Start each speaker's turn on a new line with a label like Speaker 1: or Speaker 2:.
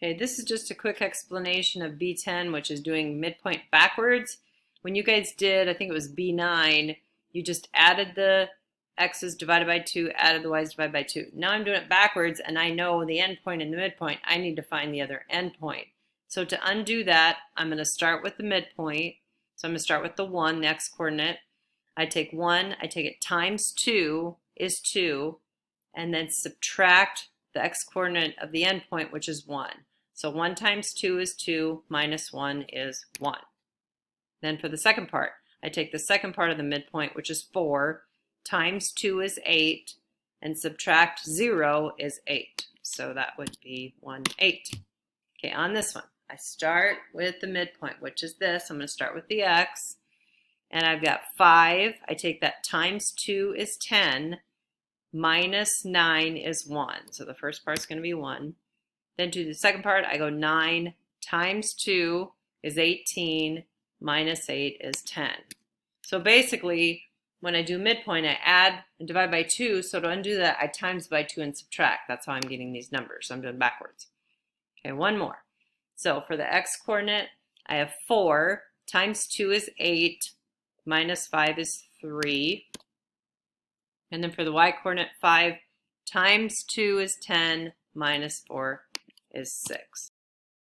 Speaker 1: Okay, this is just a quick explanation of B10, which is doing midpoint backwards. When you guys did, I think it was B9, you just added the x's divided by 2, added the y's divided by 2. Now I'm doing it backwards, and I know the end point and the midpoint. I need to find the other end point. So to undo that, I'm going to start with the midpoint. So I'm going to start with the 1, the x-coordinate. I take 1, I take it times 2 is 2, and then subtract the x-coordinate of the endpoint, which is 1. So 1 times 2 is 2, minus 1 is 1. Then for the second part, I take the second part of the midpoint, which is 4, times 2 is 8, and subtract 0 is 8. So that would be 1/8. Okay, on this one, I start with the midpoint, which is this. I'm going to start with the x, and I've got 5. I take that times 2 is 10, minus 9 is 1. So the first part is going to be 1. Then to the second part, I go 9 times 2 is 18, minus 8 is 10. So basically, when I do midpoint, I add and divide by 2. So to undo that, I times by 2 and subtract. That's how I'm getting these numbers. So I'm doing backwards. Okay, one more. So for the x-coordinate, I have 4 times 2 is 8, minus 5 is 3. And then for the y-coordinate, 5 times 2 is 10, minus 4 is 6.